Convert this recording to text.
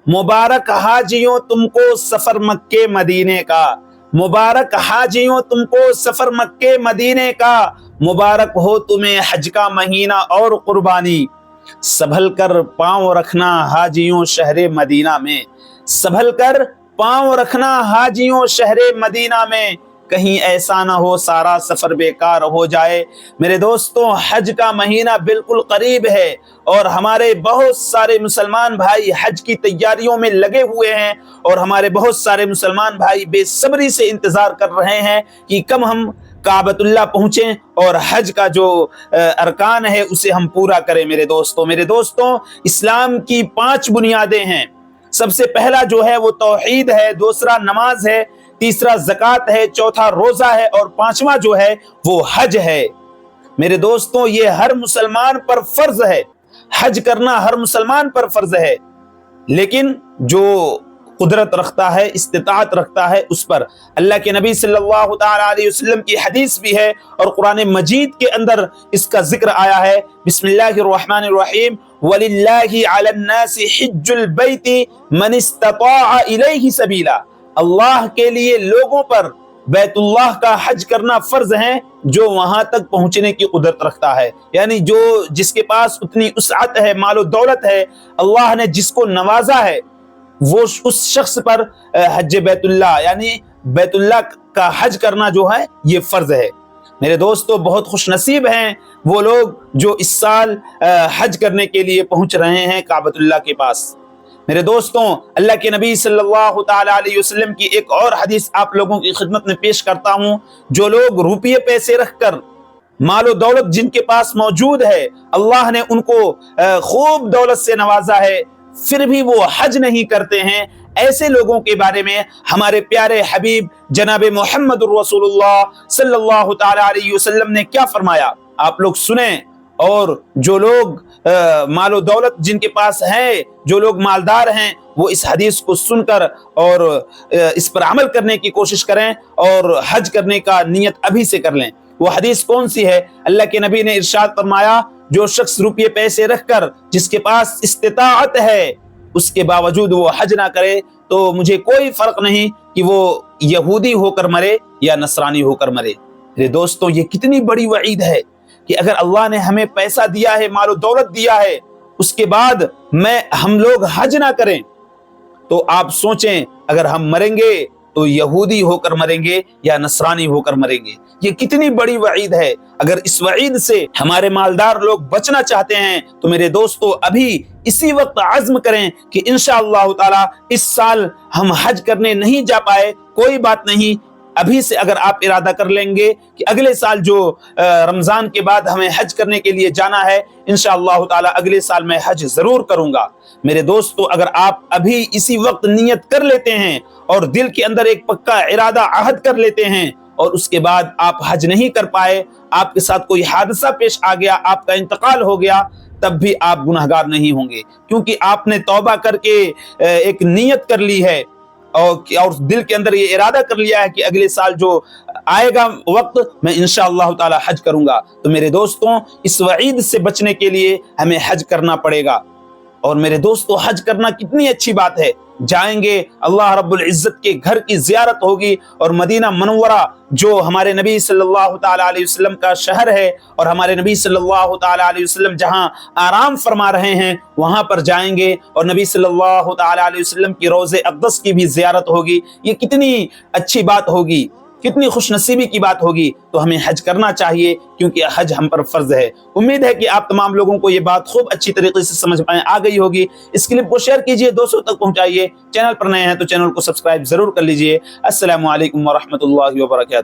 मुबारक हाजियों तुमको सफर मक्के मदीने का, मुबारक हाजियों तुमको सफर मक्के मदीने का, मुबारक हो तुम्हें हज का महीना और कुर्बानी। संभल कर पांव रखना हाजियों शहरे मदीना में, संभल कर पांव रखना हाजियों शहरे मदीना में, कहीं ऐसा ना हो सारा सफर बेकार हो जाए। मेरे दोस्तों, हज का महीना बिल्कुल करीब है और हमारे बहुत सारे मुसलमान भाई हज की तैयारियों में लगे हुए हैं और हमारे बहुत सारे मुसलमान भाई बेसब्री से इंतजार कर रहे हैं कि कब हम काबतुल्लाह पहुंचें और हज का जो अरकान है उसे हम पूरा करें। मेरे दोस्तों, इस्लाम की 5 बुनियादें हैं। सबसे पहला जो है वो तौहीद है, दूसरा नमाज है, तीसरा ज़कात है, चौथा रोजा है और 5वां जो है वो हज है। मेरे दोस्तों, ये हर मुसलमान पर फर्ज है, हज करना हर मुसलमान पर फर्ज है, लेकिन जो कुदरत रखता है, इस्तिताअत रखता है, उस पर अल्लाह के नबी सल्लल्लाहु तआला अलैहि वसल्लम की हदीस भी है और कुरान मजीद के अंदर इसका जिक्र आया है। बिस्मिल्लाहिर्रहमानिर्रहीम, वलिल्लाहि अलन्नासि हिज्जुल बैति मन इस्तताअ इलैहि सबीला। अल्लाह के लिए लोगों पर बैतुल्लाह का हज करना फर्ज है जो वहां तक पहुंचने की कुदरत रखता है, यानी जो जिसके पास उतनी उसअत है, मालो दौलत है, अल्लाह ने जिसको नवाजा है वो उस शख्स पर हज बैतुल्लाह यानी बैतुल्लाह का हज करना जो है ये फर्ज है। मेरे दोस्तों, बहुत खुश नसीब हैं वो लोग जो इस साल हज करने के लिए पहुंच रहे हैं काबतुल्लाह के पास। मेरे दोस्तों, अल्लाह के नबी सल्लल्लाहु तआला अलैहि वसल्लम की एक और हदीस आप लोगों की खिदमत में पेश करता हूं। जो लोग रुपये पैसे रखकर, मालो दौलत जिनके पास मौजूद है, अल्लाह ने उनको खूब दौलत से नवाजा है, फिर भी वो हज नहीं करते हैं, ऐसे लोगों के बारे में हमारे प्यारे हबीब जनाब मुहम्मदुर रसूलुल्लाह सल्लल्लाहु तआला अलैहि वसल्लम ने क्या फरमाया, आप लोग सुने। और जो लोग मालो दौलत जिनके पास है, जो लोग मालदार हैं, वो इस हदीस को सुनकर और इस पर अमल करने की कोशिश करें और हज करने का नियत अभी से कर लें। वो हदीस कौन सी है? अल्लाह के नबी ने इरशाद फरमाया, जो शख्स रुपये पैसे रखकर जिसके पास इस्तिताअत है उसके बावजूद वो हज ना करे तो मुझे कोई फर्क नहीं कि वो यहूदी होकर मरे या नसरानी होकर मरे। मेरे दोस्तों, ये कितनी बड़ी वईद है कि अगर अल्लाह ने हमें पैसा दिया है, मालो दौलत दिया है, उसके बाद हम लोग हज ना करें, तो आप सोचें अगर हम मरेंगे तो यहूदी होकर मरेंगे या नसरानी होकर मरेंगे। ये कितनी बड़ी वईद है। अगर इस वईद से हमारे मालदार लोग बचना चाहते हैं तो मेरे दोस्तों, अभी इसी वक्त आज़्म करें कि इंशाअल्लाह ताला इस साल हम हज करने नहीं जा पाए, कोई बात नहीं, अभी से अगर आप इरादा कर लेंगे कि अगले साल जो रमजान के बाद हमें हज करने के लिए जाना है, इंशाअल्लाह ताला अगले साल मैं हज जरूर करूंगा। मेरे दोस्तों, अगर आप अभी इसी वक्त नियत कर लेते हैं और दिल के अंदर एक पक्का इरादा अहद कर लेते हैं और उसके बाद आप हज नहीं कर पाए, आपके साथ कोई हादसा पेश आ गया, आपका इंतकाल हो गया, तब भी आप गुनहगार नहीं होंगे, क्योंकि आपने तौबा करके एक नियत कर ली है और दिल के अंदर ये इरादा कर लिया है कि अगले साल जो आएगा वक्त मैं इंशाअल्लाह ताला हज करूंगा। तो मेरे दोस्तों, इस वईद से बचने के लिए हमें हज करना पड़ेगा। और मेरे दोस्तों, हज करना कितनी अच्छी बात है। जाएंगे, अल्लाह रब्बुल इज्जत के घर की जियारत होगी और मदीना मनव्वरा जो हमारे नबी सल्लल्लाहु ताला अलैहि वसल्लम का शहर है और हमारे नबी सल्लल्लाहु ताला अलैहि वसल्लम जहां आराम फरमा रहे हैं वहां पर जाएंगे और नबी सल्लल्लाहु ताला अलैहि वसल्लम की रोज़े अक़दस की भी जियारत होगी। ये कितनी अच्छी बात होगी, कितनी खुशनसीबी की बात होगी। तो हमें हज करना चाहिए क्योंकि हज हम पर फर्ज है। उम्मीद है कि आप तमाम लोगों को ये बात खूब अच्छी तरीके से समझ में आ गई होगी। इस क्लिप को शेयर कीजिए, दोस्तों तक पहुंचाइए। चैनल पर नए हैं तो चैनल को सब्सक्राइब जरूर कर लीजिए। अस्सलामु अलैकुम व रहमतुल्लाहि व बरकातहू।